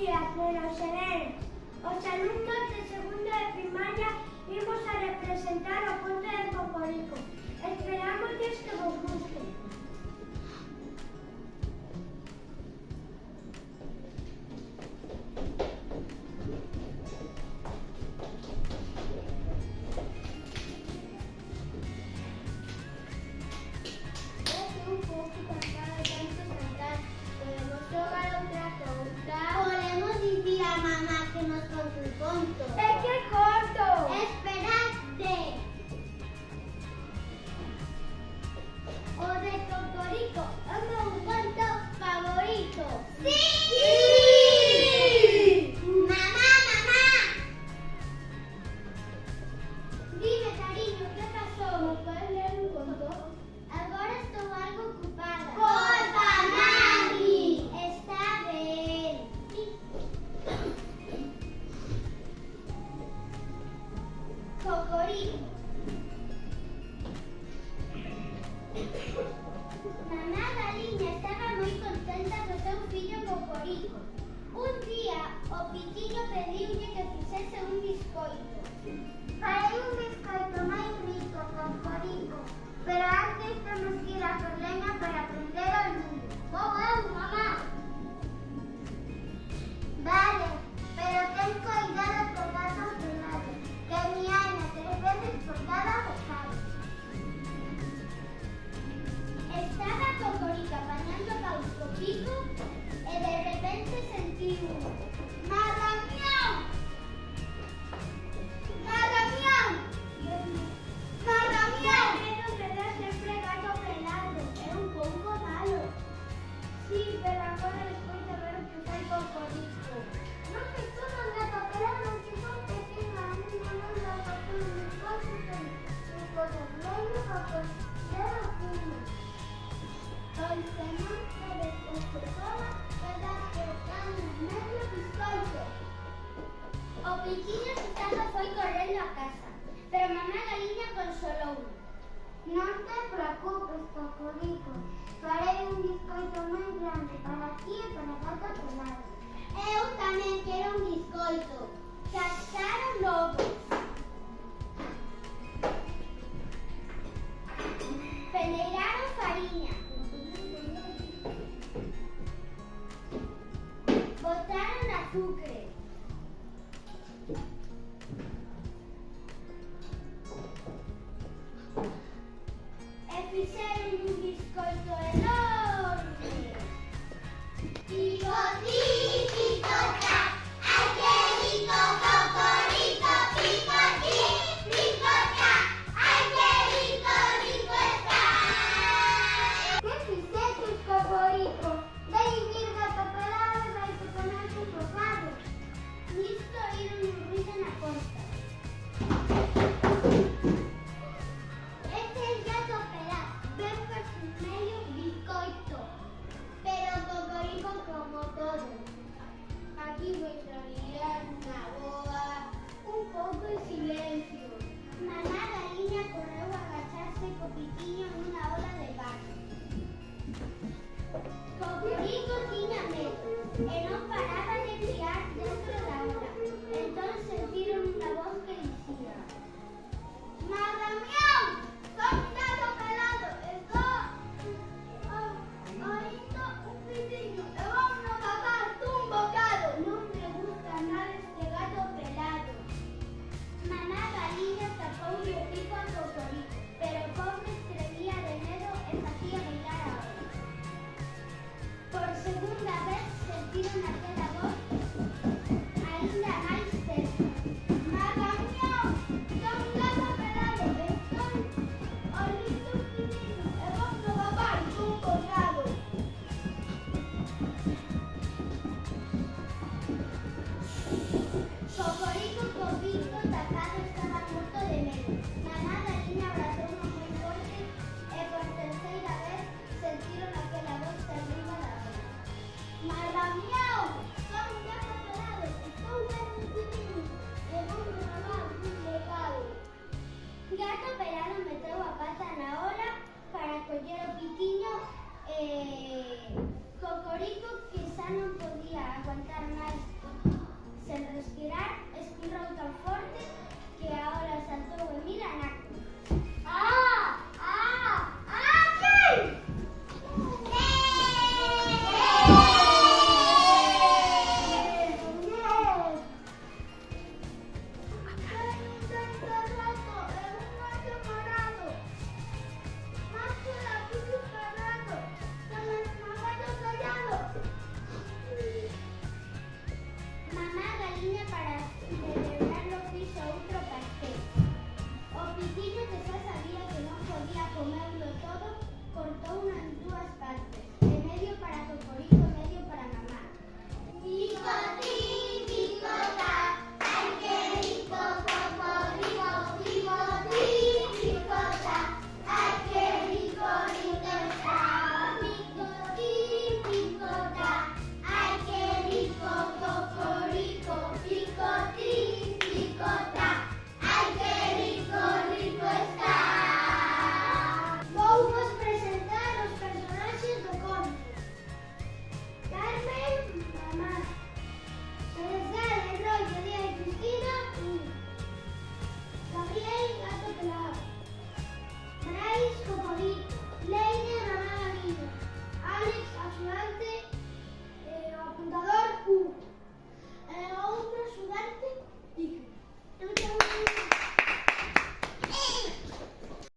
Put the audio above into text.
días, nenos serenos. Os alumnos de segundo de primaria imos a representar o conto de Cocorico. Esperamos que vos guste. Podemos decir a mamá que nos conte un conto. ¡Es que corto! ¡Esperate! O de Cocorico, es un cuento favorito. ¡Sí! ¡Mamá! Dime, cariño, ¿qué pasó? ¿Me puedes leer un conto? Ahora estoy algo ocupada. Porfa, mami. Está bien. Cocorico. Mamá Galiña estaba muy contenta con seu fillo Cocorico. Un día o Pitiño pediulle que fixese un biscoito. Farei un biscoito máis rico, Cocorico, pero antes temos que ir a por leña para prender o lume. Vou eu, mamá. Vale, pero ten cuidado con gato pelado, que mi Ana 3 veces por cada bocado. Estaba Cocorico apañando paus co pico e de repente sentiu ¡Marramión! ¡Marramión! ¡Marramión! Pero será sempre gato pelado. É un pouco malo. Sí, pero agora despois de ver o que fai Cocorico. Non que tú non gato pelado, que son pequenos, a mí non gato pelado, mis cosas son cosas leño, cocodero, fumo. Pois se non queres este todo, verás que están en medio biscoito. O Piquiño asustado foi correndo a casa, pero mamá Galiña consolou. Non te preocupes, Cocorico, farei un biscoito moi grande para ti e para gato pelado. Eu tamén quero un biscoito. Cascaron lobos. Peneiraron fariña. Botaron azúcar. E fixeron un biscoito enorme. Picotica, ai que rico, Cocorico, picoti, picota, ai que rico, rico está. Que fixeches, Cocorico? Vai vir gato pelado e vai te comer un bocado. Nisto oíron un ruido na porta. Este é gato pelado, ven por su medio biscoito. Pero Cocorico como todo. Aquí vuestra vida una boa, un pouco de silencio. Mamá Galiña correu a agacharse co Pitiño nunha ola de barro. Cocorico tiña medo e non paraba de criar dentro da ola. Entón sentiron unha voz que dicía: ¡Marramión! Son un gato pelado, estou oíndo un pitiño e vou no matar un bocado. Non me gusta nada este gato pelado. Mamá Galiña tapoulle o pico a Cocorico, pero o pobre estremía de medo e facía bailar a ola. Por segunda vez sentiron aquela voz aínda máis cerca. ¡Marramión! Son un gato pelado, estou oíndo un pitiño e vou no matar un bocado. Cocorico co bico tapado estaba morto de medo. Mamá Galiña abrazouno moi forte e por terceira vez sentiron aquela voz terrible da ola. ¡Marramión! Son un gato pelado, estou vendo un pitiño e vou me matar un bocado. Gato pelado meteu a pata na ola para coller o pitiño e Cocorico, que xa non podía aguantar máis, Sen respirar, espirrou tan forte que agora saltou en mil anacos. Ah! Ah! Ah! ¿Quién? Mamá galiña para celebrarlo fixo outro pastel. O pitiño que xa sabía que non podía comerlo todo, cortouno en dúas partes.